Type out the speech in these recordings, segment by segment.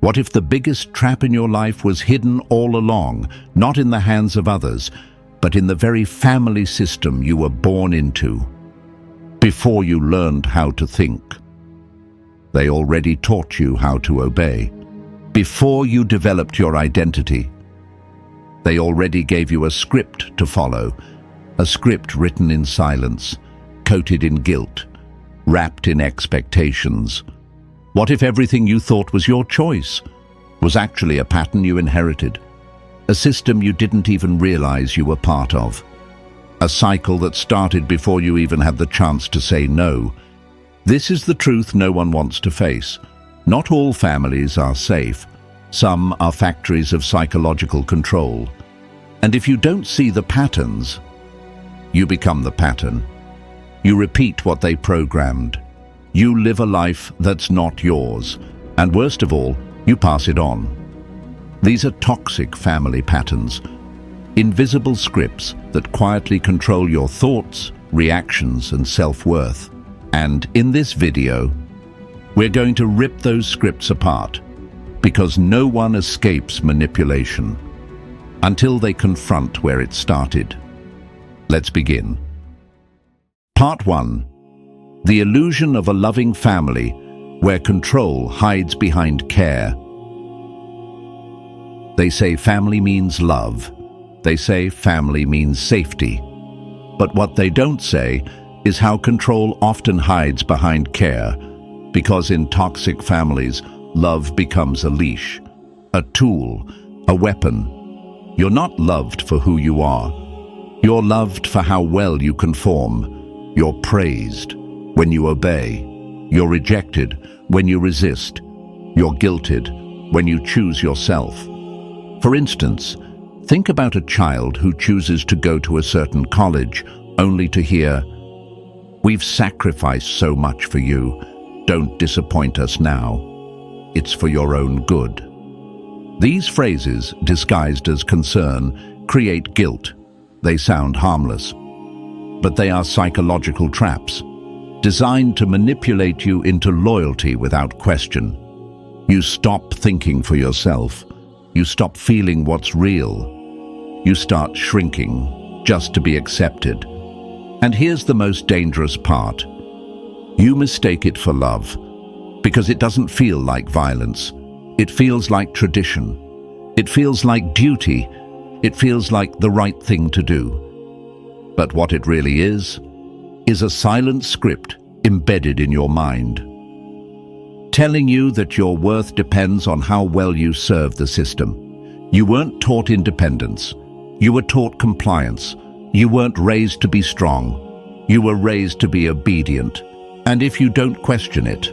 What if the biggest trap in your life was hidden all along, not in the hands of others, but in the very family system you were born into? Before you learned how to think, they already taught you how to obey. Before you developed your identity, they already gave you a script to follow, a script written in silence, coated in guilt, wrapped in expectations. What if everything you thought was your choice was actually a pattern you inherited, a system you didn't even realize you were part of, a cycle that started before you even had the chance to say no? This is the truth no one wants to face. Not all families are safe. Some are factories of psychological control. And if you don't see the patterns, you become the pattern. You repeat what they programmed. You live a life that's not yours. And worst of all, you pass it on. These are toxic family patterns, invisible scripts that quietly control your thoughts, reactions, and self-worth. And in this video, we're going to rip those scripts apart, because no one escapes manipulation until they confront where it started. Let's begin. Part 1. The illusion of a loving family where control hides behind care. They say family means love. They say family means safety. But what they don't say is how control often hides behind care, because in toxic families, love becomes a leash, a tool, a weapon. You're not loved for who you are. You're loved for how well you conform. You're praised when you obey. You're rejected when you resist. You're guilted when you choose yourself. For instance, think about a child who chooses to go to a certain college only to hear, "We've sacrificed so much for you. Don't disappoint us now. It's for your own good." These phrases, disguised as concern, create guilt. They sound harmless, but they are psychological traps, designed to manipulate you into loyalty without question. You stop thinking for yourself. You stop feeling what's real. You start shrinking just to be accepted. And here's the most dangerous part. You mistake it for love, because it doesn't feel like violence. It feels like tradition. It feels like duty. It feels like the right thing to do. But what it really is a silent script embedded in your mind, telling you that your worth depends on how well you serve the system. You weren't taught independence. You were taught compliance. You weren't raised to be strong. You were raised to be obedient. And if you don't question it,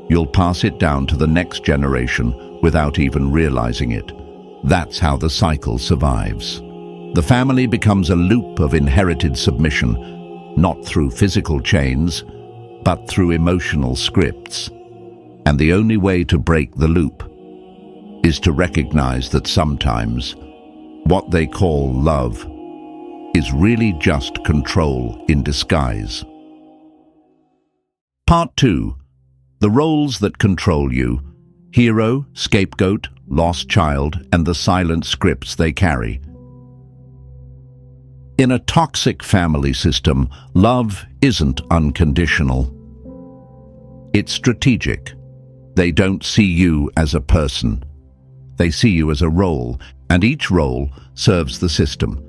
you'll pass it down to the next generation without even realizing it. That's how the cycle survives. The family becomes a loop of inherited submission, not through physical chains, but through emotional scripts. And the only way to break the loop is to recognize that sometimes what they call love is really just control in disguise. Part 2. The roles that control you: hero, scapegoat, lost child, and the silent scripts they carry. In a toxic family system, love isn't unconditional. It's strategic. They don't see you as a person. They see you as a role, and each role serves the system,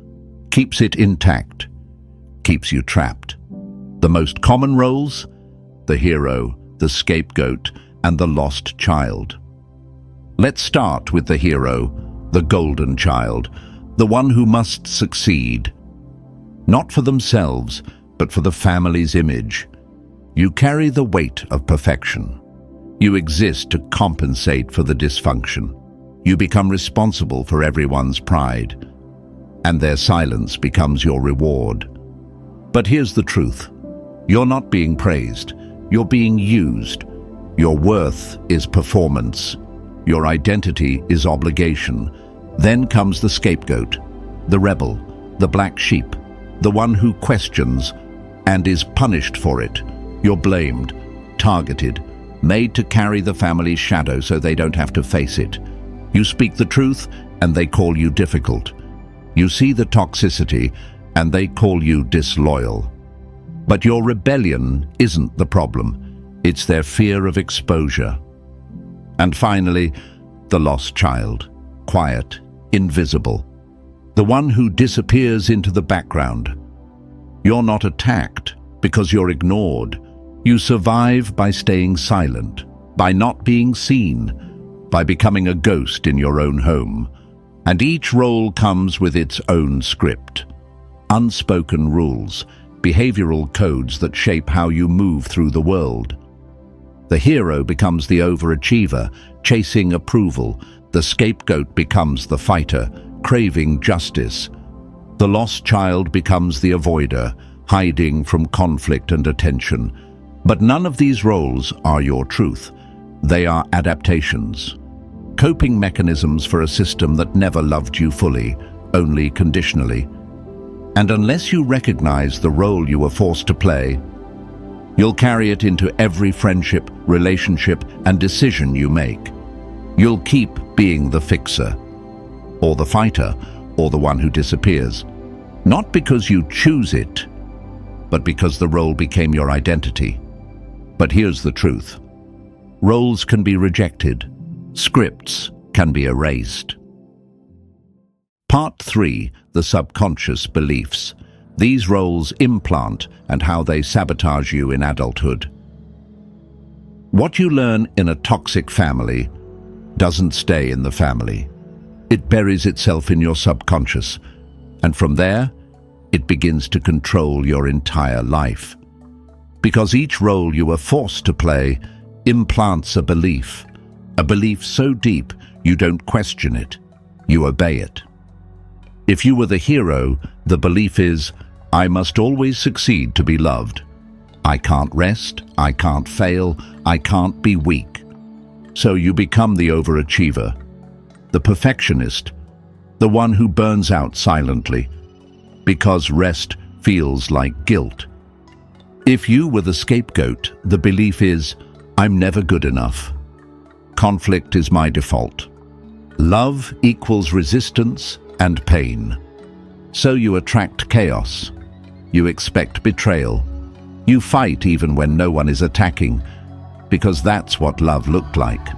keeps it intact, keeps you trapped. The most common roles: the hero, the scapegoat, and the lost child. Let's start with the hero, the golden child, the one who must succeed. Not for themselves, but for the family's image. You carry the weight of perfection. You exist to compensate for the dysfunction. You become responsible for everyone's pride, and their silence becomes your reward. But here's the truth. You're not being praised. You're being used. Your worth is performance. Your identity is obligation. Then comes the scapegoat, the rebel, the black sheep, the one who questions and is punished for it. You're blamed, targeted, made to carry the family's shadow so they don't have to face it. You speak the truth and they call you difficult. You see the toxicity and they call you disloyal. But your rebellion isn't the problem. It's their fear of exposure. And finally, the lost child. Quiet, invisible. The one who disappears into the background. You're not attacked because you're ignored. You survive by staying silent, by not being seen, by becoming a ghost in your own home. And each role comes with its own script. Unspoken rules, behavioral codes that shape how you move through the world. The hero becomes the overachiever, chasing approval. The scapegoat becomes the fighter, craving justice. The lost child becomes the avoider, hiding from conflict and attention. But none of these roles are your truth. They are adaptations. Coping mechanisms for a system that never loved you fully, only conditionally. And unless you recognize the role you were forced to play, you'll carry it into every friendship, relationship, and decision you make. You'll keep being the fixer, or the fighter, or the one who disappears. Not because you choose it, but because the role became your identity. But here's the truth. Roles can be rejected. Scripts can be erased. Part 3, the subconscious beliefs. These roles implant and how they sabotage you in adulthood. What you learn in a toxic family doesn't stay in the family. It buries itself in your subconscious, and from there, it begins to control your entire life. Because each role you are forced to play implants a belief so deep you don't question it, you obey it. If you were the hero, the belief is, I must always succeed to be loved. I can't rest, I can't fail, I can't be weak. So you become the overachiever, the perfectionist, the one who burns out silently, because rest feels like guilt. If you were the scapegoat, the belief is, I'm never good enough. Conflict is my default. Love equals resistance and pain. So you attract chaos. You expect betrayal. You fight even when no one is attacking, because that's what love looked like.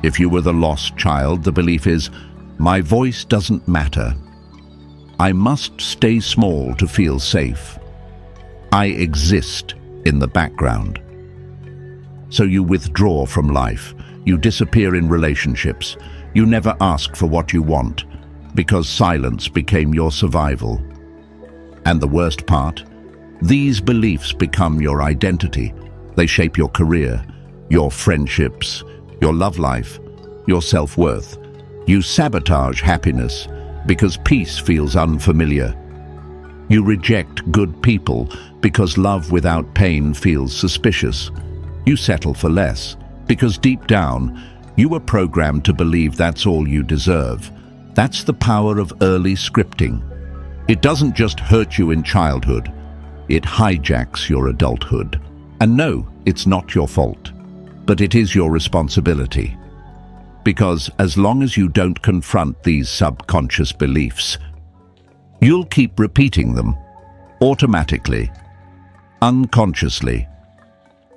If you were the lost child, the belief is, my voice doesn't matter. I must stay small to feel safe. I exist in the background. So you withdraw from life. You disappear in relationships. You never ask for what you want, because silence became your survival. And the worst part, these beliefs become your identity. They shape your career, your friendships, your love life, your self-worth. You sabotage happiness because peace feels unfamiliar. You reject good people because love without pain feels suspicious. You settle for less because deep down, you were programmed to believe that's all you deserve. That's the power of early scripting. It doesn't just hurt you in childhood, it hijacks your adulthood. And no, it's not your fault, but it is your responsibility. Because as long as you don't confront these subconscious beliefs, you'll keep repeating them, automatically, unconsciously,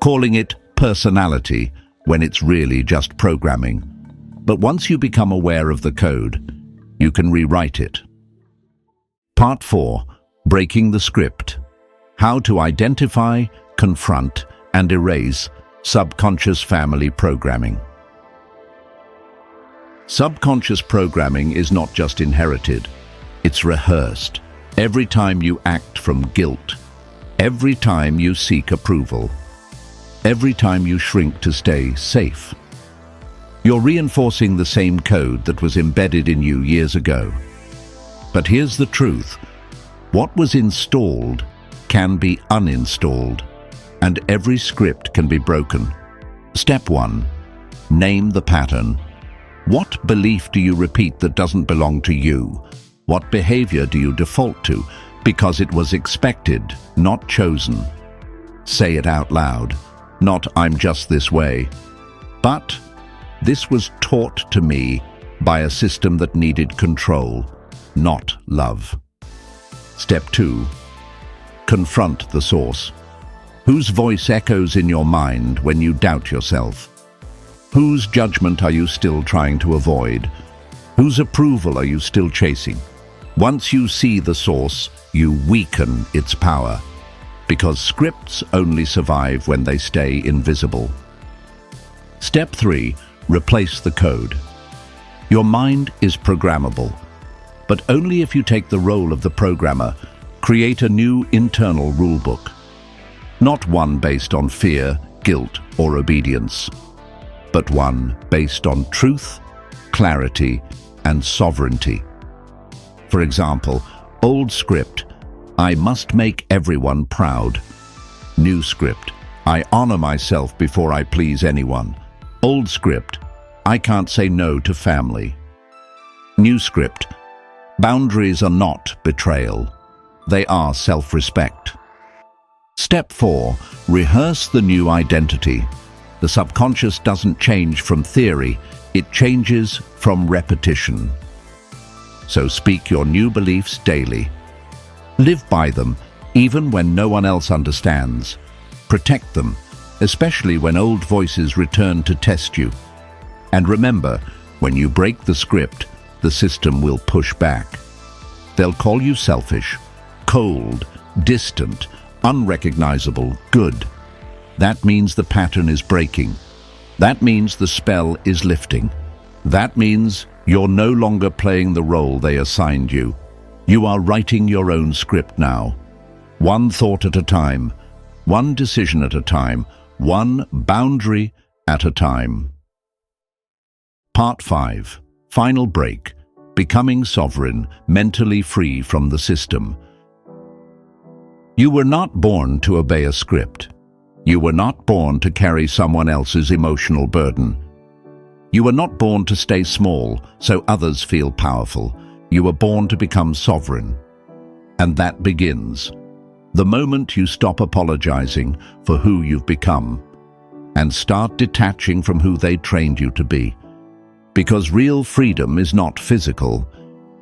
calling it personality when it's really just programming. But once you become aware of the code, you can rewrite it. Part 4, Breaking the Script. How to identify, confront, and erase subconscious family programming. Subconscious programming is not just inherited, it's rehearsed. Every time you act from guilt, every time you seek approval, every time you shrink to stay safe, you're reinforcing the same code that was embedded in you years ago. But here's the truth. What was installed can be uninstalled, and every script can be broken. Step 1. Name the pattern. What belief do you repeat that doesn't belong to you? What behavior do you default to because it was expected, not chosen? Say it out loud. not "I'm just this way." But this was taught to me by a system that needed control, not love. Step 2. Confront the source. Whose voice echoes in your mind when you doubt yourself? Whose judgment are you still trying to avoid? Whose approval are you still chasing? Once you see the source, you weaken its power, because scripts only survive when they stay invisible. Step 3. Replace the code. Your mind is programmable, but only if you take the role of the programmer. Create a new internal rulebook, not one based on fear, guilt, or obedience, but one based on truth, clarity, and sovereignty. For example, old script: I must make everyone proud. New script: I honor myself before I please anyone. Old script: I can't say no to family. New script: boundaries are not betrayal. They are self-respect. Step 4. Rehearse the new identity. The subconscious doesn't change from theory, it changes from repetition. So speak your new beliefs daily. Live by them, even when no one else understands. Protect them, especially when old voices return to test you. And remember, when you break the script, the system will push back. They'll call you selfish, cold, distant, unrecognizable, good. That means the pattern is breaking. That means the spell is lifting. That means you're no longer playing the role they assigned you. You are writing your own script now. One thought at a time, one decision at a time, one boundary at a time. Part 5. Final break. Becoming sovereign, mentally free from the system. You were not born to obey a script. You were not born to carry someone else's emotional burden. You were not born to stay small so others feel powerful. You were born to become sovereign. And that begins the moment you stop apologizing for who you've become and start detaching from who they trained you to be. Because real freedom is not physical.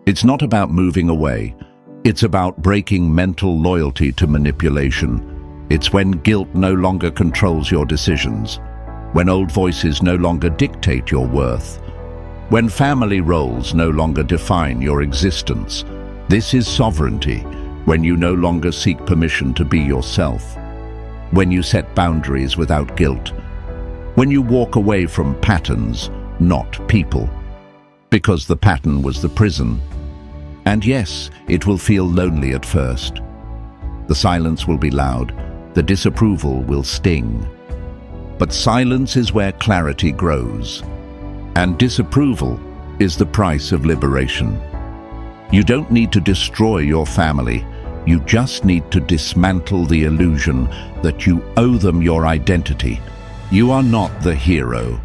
It's not about moving away. It's about breaking mental loyalty to manipulation. It's when guilt no longer controls your decisions, when old voices no longer dictate your worth, when family roles no longer define your existence. This is sovereignty, when you no longer seek permission to be yourself, when you set boundaries without guilt, when you walk away from patterns, not people, because the pattern was the prison. And yes, it will feel lonely at first. The silence will be loud, the disapproval will sting. But silence is where clarity grows, and disapproval is the price of liberation. You don't need to destroy your family, you just need to dismantle the illusion that you owe them your identity. You are not the hero.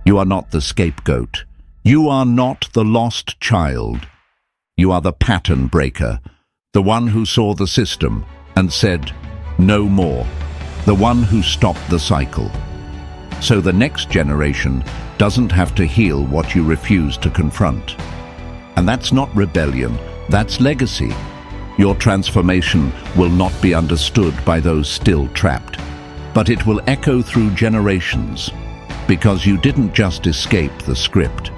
You are not the scapegoat. You are not the lost child. You are the pattern breaker, the one who saw the system and said, "No more," the one who stopped the cycle. So the next generation doesn't have to heal what you refuse to confront. And that's not rebellion, that's legacy. Your transformation will not be understood by those still trapped, but it will echo through generations, because you didn't just escape the script.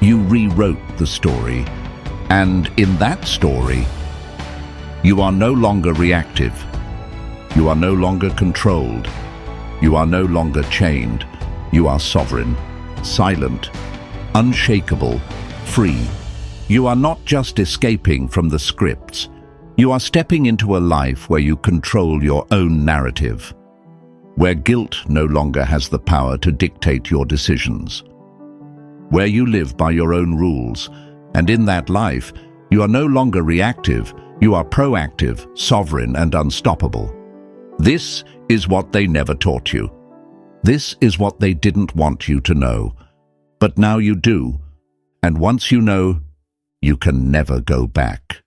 You rewrote the story, and in that story, you are no longer reactive. You are no longer controlled. You are no longer chained. You are sovereign, silent, unshakable, free. You are not just escaping from the scripts. You are stepping into a life where you control your own narrative, where guilt no longer has the power to dictate your decisions, where you live by your own rules, and in that life, you are no longer reactive, you are proactive, sovereign, and unstoppable. This is what they never taught you. This is what they didn't want you to know. But now you do, and once you know, you can never go back.